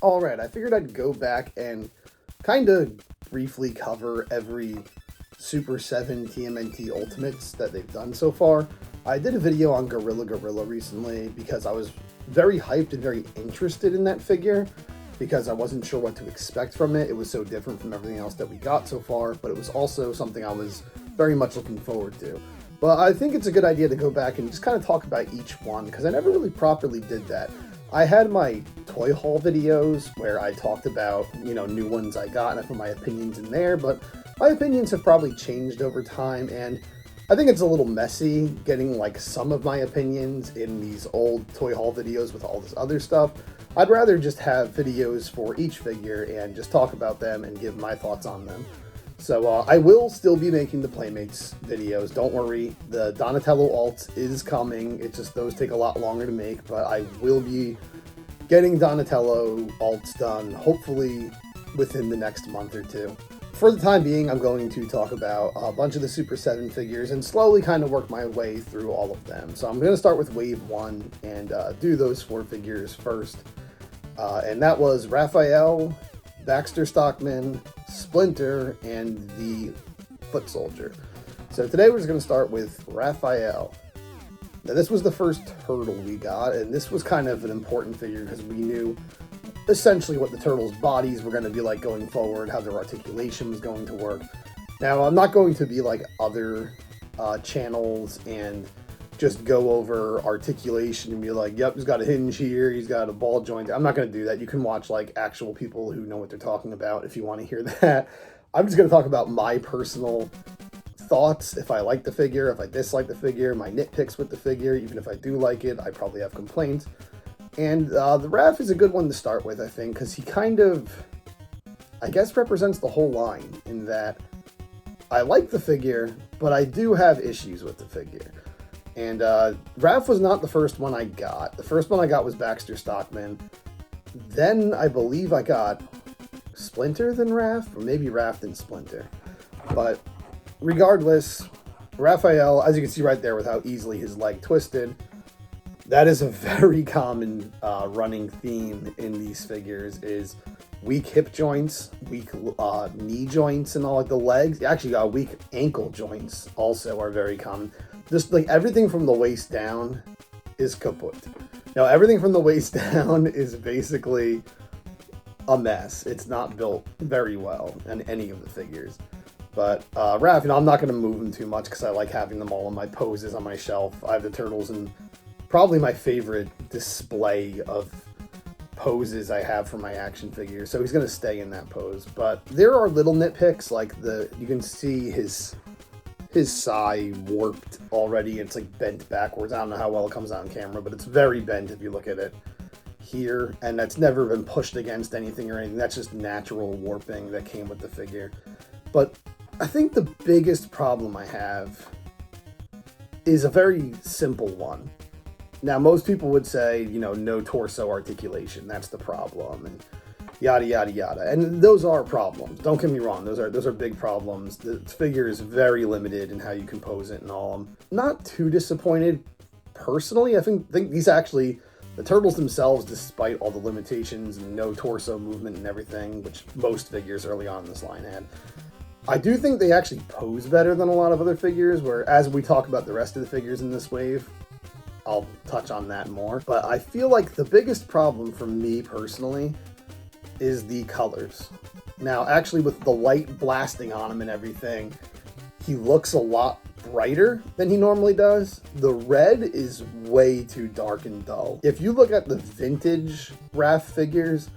Alright, I figured I'd go back and kind of briefly cover every Super 7 TMNT Ultimates that they've done so far. I did a video on Gorilla recently because I was very hyped and very interested in that figure because I wasn't sure what to expect from it. It was so different from everything else that we got so far, but it was also something I was very much looking forward to. But I think it's a good idea to go back and just kind of talk about each one because I never really properly did that. I had my toy haul videos where I talked about, new ones I got and I put my opinions in there, but my opinions have probably changed over time, and I think it's a little messy getting like some of my opinions in these old toy haul videos with all this other stuff. I'd rather just have videos for each figure and just talk about them and give my thoughts on them. So I will still be making the Playmates videos, don't worry. The Donatello alts is coming, it's just those take a lot longer to make, but I will be getting Donatello alts done, hopefully within the next month or two. For the time being, I'm going to talk about a bunch of the Super 7 figures and slowly kind of work my way through all of them. So I'm going to start with Wave 1 and do those 4 figures first. And that was Raphael, Baxter Stockman, Splinter, and the Foot Soldier. So today we're just going to start with Raphael. Now this was the first turtle we got, and this was kind of an important figure because we knew essentially what the turtles' bodies were going to be like going forward, how their articulation was going to work. Now I'm not going to be like other channels and just go over articulation and be like, yep, he's got a hinge here, he's got a ball joint. I'm not going to do that. You can watch like actual people who know what they're talking about if you want to hear that. I'm just going to talk about my personal thoughts, if I like the figure, if I dislike the figure, my nitpicks with the figure. Even if I do like it, I probably have complaints. And the Raph is a good one to start with, I think, because he kind of, I guess, represents the whole line in that I like the figure, but I do have issues with the figure. And Raph was not the first one I got. The first one I got was Baxter Stockman. Then I believe I got Splinter than Raph, or maybe Raph than Splinter. But regardless, Raphael, as you can see right there with how easily his leg twisted, that is a very common running theme in these figures is weak hip joints, weak knee joints, and all like the legs. Actually, weak ankle joints also are very common. Just like everything from the waist down is kaput. Now, everything from the waist down is basically a mess. It's not built very well in any of the figures. But Raph, I'm not going to move them too much because I like having them all in my poses on my shelf. I have the turtles in probably my favorite display of poses I have for my action figures. So he's going to stay in that pose. But there are little nitpicks, like you can see his sai warped already. It's like bent backwards. I don't know how well it comes out on camera, but it's very bent if you look at it here. And that's never been pushed against anything or anything. That's just natural warping that came with the figure. But I think the biggest problem I have is a very simple one. Now, most people would say, no torso articulation. That's the problem, and yada, yada, yada. And those are problems. Don't get me wrong. Those are big problems. The figure is very limited in how you compose it and all. I'm not too disappointed, personally. I think these actually, the turtles themselves, despite all the limitations and no torso movement and everything, which most figures early on in this line had, I do think they actually pose better than a lot of other figures, where as we talk about the rest of the figures in this wave, I'll touch on that more. But I feel like the biggest problem for me personally is the colors. Now, actually, with the light blasting on him and everything, he looks a lot brighter than he normally does. The red is way too dark and dull. If you look at the vintage Raph figures,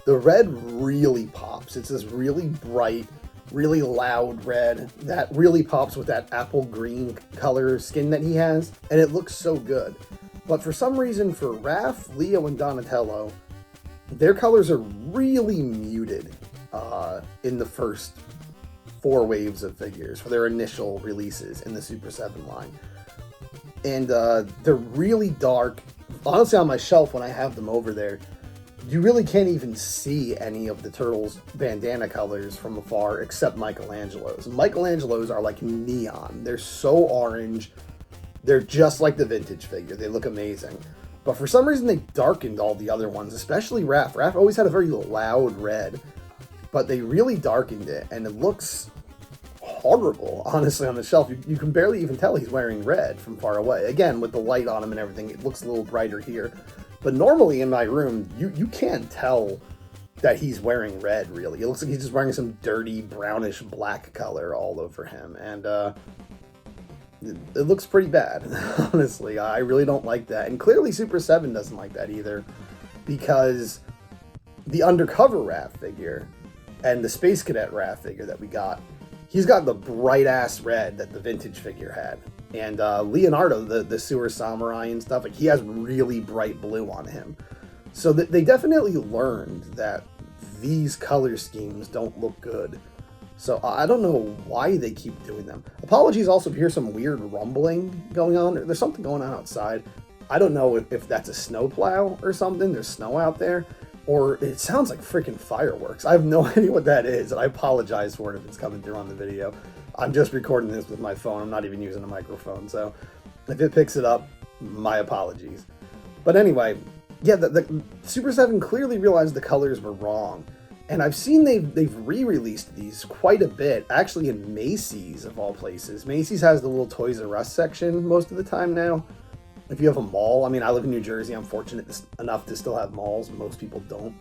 the red really pops. It's this really bright, really loud red that really pops with that apple green color skin that he has, and it looks so good. But for some reason, for Raph, Leo, and Donatello, their colors are really muted in the first 4 waves of figures for their initial releases in the Super 7 line. And they're really dark. Honestly, on my shelf when I have them over there, you really can't even see any of the turtles' bandana colors from afar except Michelangelo's. Michelangelo's are like neon. They're so orange. They're just like the vintage figure. They look amazing. But for some reason, they darkened all the other ones, especially Raph. Raph always had a very loud red, but they really darkened it, and it looks horrible, honestly, on the shelf. You can barely even tell he's wearing red from far away. Again, with the light on him and everything, it looks a little brighter here. But normally in my room, you can't tell that he's wearing red, really. It looks like he's just wearing some dirty, brownish black color all over him, and it looks pretty bad, honestly. I really don't like that. And clearly Super7 doesn't like that either, because the Undercover Raph figure and the Space Cadet Raph figure that we got, he's got the bright-ass red that the vintage figure had. And Leonardo, the Sewer Samurai and stuff, like, he has really bright blue on him. So they definitely learned that these color schemes don't look good. So I don't know why they keep doing them. Apologies also if you hear some weird rumbling going on. There's something going on outside. I don't know if that's a snowplow or something. There's snow out there. Or it sounds like freaking fireworks. I have no idea what that is, and I apologize for it if it's coming through on the video. I'm just recording this with my phone. I'm not even using a microphone. So if it picks it up, my apologies. But anyway, yeah, the Super7 clearly realized the colors were wrong. And I've seen they've re-released these quite a bit, actually in Macy's of all places. Macy's has the little Toys R Us section most of the time now. If you have a mall, I mean, I live in New Jersey. I'm fortunate enough to still have malls. Most people don't.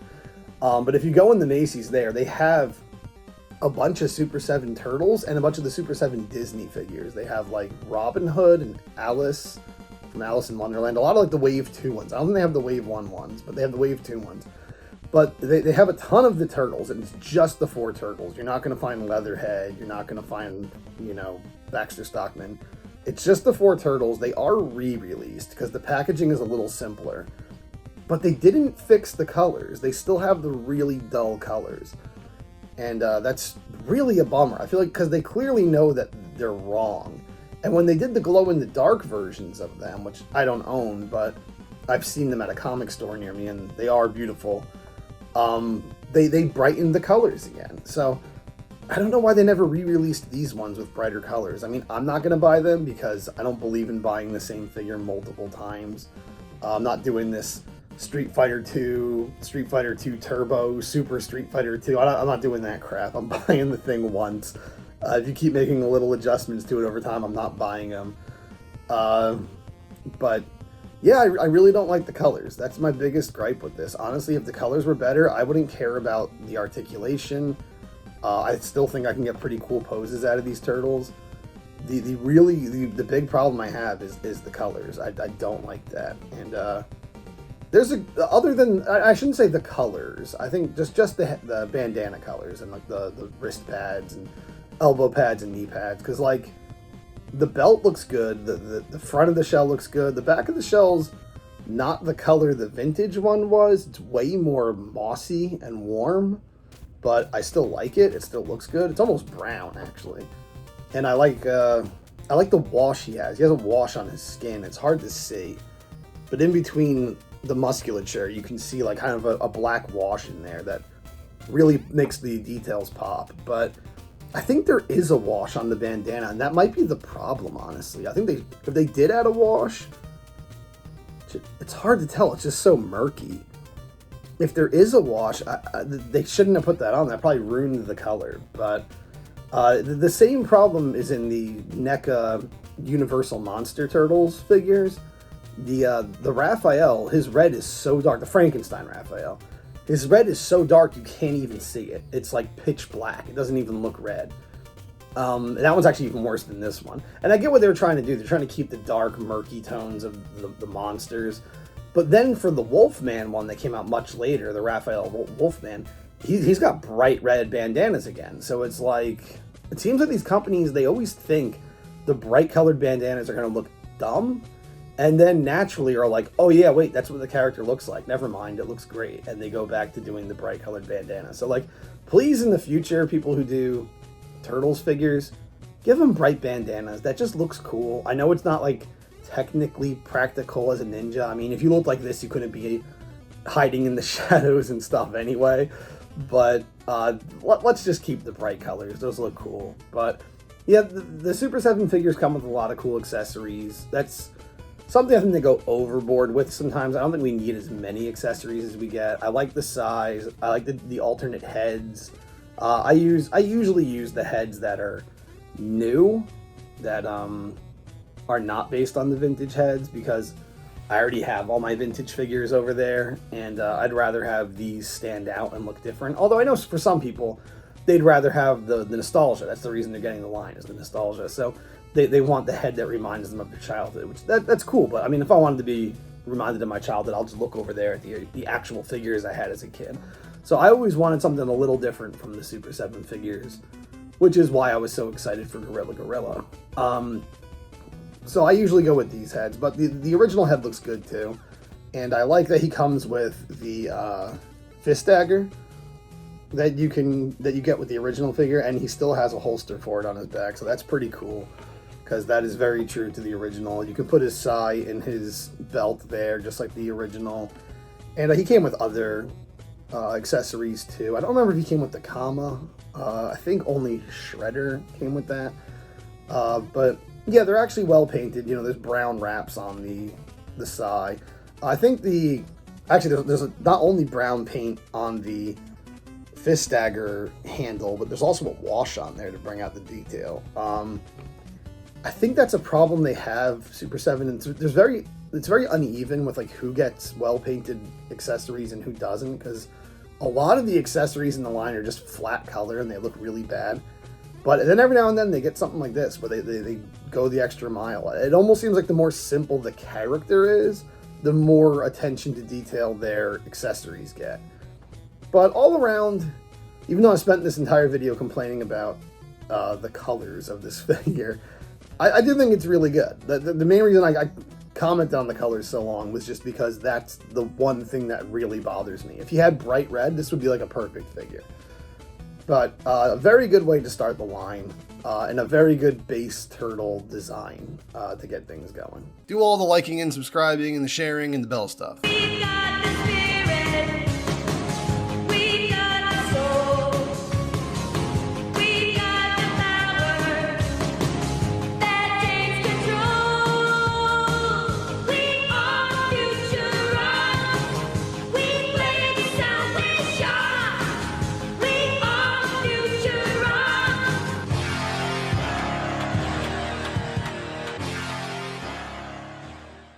But if you go in the Macy's there, they have a bunch of Super7 Turtles and a bunch of the Super7 Disney figures. They have like Robin Hood and Alice from Alice in Wonderland. A lot of like the Wave 2 ones. I don't think they have the Wave 1 ones, but they have the Wave 2 ones. But they have a ton of the turtles, and it's just the 4 turtles. You're not going to find Leatherhead. You're not going to find, Baxter Stockman. It's just the 4 turtles. They are re-released because the packaging is a little simpler. But they didn't fix the colors. They still have the really dull colors. And that's really a bummer. I feel like because they clearly know that they're wrong. And when they did the glow-in-the-dark versions of them, which I don't own, but I've seen them at a comic store near me, and they are beautiful. They brightened the colors again. So I don't know why they never re-released these ones with brighter colors. I mean, I'm not going to buy them because I don't believe in buying the same figure multiple times. I'm not doing this Street Fighter 2, Street Fighter 2 Turbo, Super Street Fighter 2. I'm not doing that crap. I'm buying the thing once. If you keep making little adjustments to it over time, I'm not buying them. But yeah, I really don't like the colors. That's my biggest gripe with this. Honestly, if the colors were better, I wouldn't care about the articulation. I still think I can get pretty cool poses out of these turtles. The big problem I have is the colors. I don't like that. And I shouldn't say the colors. I think just the bandana colors and like the wrist pads and elbow pads and knee pads, because like the belt looks good, the front of the shell looks good, the back of the shell's not the color the vintage one was. It's way more mossy and warm, but I still like it. It still looks good. It's almost brown actually, and I like the wash he has. He has a wash on his skin. It's hard to see, but in between the musculature you can see like kind of a black wash in there that really makes the details pop. But I think there is a wash on the bandana, and that might be the problem, honestly. I think if they did add a wash, it's hard to tell. It's just so murky. If there is a wash, they shouldn't have put that on. That probably ruined the color. But the same problem is in the NECA Universal Monster Turtles figures. The Raphael, his red is so dark. The Frankenstein Raphael. His red is so dark you can't even see it. It's like pitch black. It doesn't even look red. And that one's actually even worse than this one. And I get what they're trying to do. They're trying to keep the dark, murky tones of the monsters. But then for the Wolfman one that came out much later, the Raphael Wolfman, he's got bright red bandanas again. So it's like, it seems like these companies, they always think the bright colored bandanas are going to look dumb. And then naturally are like, oh yeah, wait, that's what the character looks like. Never mind, it looks great. And they go back to doing the bright colored bandana. So like, please in the future, people who do Turtles figures, give them bright bandanas. That just looks cool. I know it's not like technically practical as a ninja. I mean, if you looked like this, you couldn't be hiding in the shadows and stuff anyway. But let's just keep the bright colors. Those look cool. But yeah, the Super 7 figures come with a lot of cool accessories. That's something I think they go overboard with sometimes. I don't think we need as many accessories as we get. I like the size. I like the alternate heads. I usually use the heads that are new, that are not based on the vintage heads, because I already have all my vintage figures over there, and I'd rather have these stand out and look different. Although I know for some people, they'd rather have the nostalgia. That's the reason they're getting the line, is the nostalgia. So they want the head that reminds them of their childhood, which that's cool. But I mean, if I wanted to be reminded of my childhood, I'll just look over there at the actual figures I had as a kid. So I always wanted something a little different from the Super 7 figures, which is why I was so excited for Gorilla. So I usually go with these heads, but the original head looks good too. And I like that he comes with the fist dagger that you get with the original figure, and he still has a holster for it on his back, so that's pretty cool, because that is very true to the original. You can put his sai in his belt there, just like the original. And he came with other accessories too. I don't remember if he came with the Kama. I think only Shredder came with that. But yeah, they're actually well painted. You know, there's brown wraps on the sai. I think there's not only brown paint on the fist dagger handle, but there's also a wash on there to bring out the detail. I think that's a problem they have, Super 7, and it's very uneven with like who gets well painted accessories and who doesn't, because a lot of the accessories in the line are just flat color and they look really bad. But then every now and then they get something like this, where they go the extra mile. It almost seems like the more simple the character is, the more attention to detail their accessories get. But all around, even though I spent this entire video complaining about the colors of this figure, I do think it's really good. The main reason I commented on the colors so long was just because that's the one thing that really bothers me. If you had bright red, this would be like a perfect figure. But a very good way to start the line, and a very good base turtle design to get things going. Do all the liking and subscribing and the sharing and the bell stuff. We've got the spirit.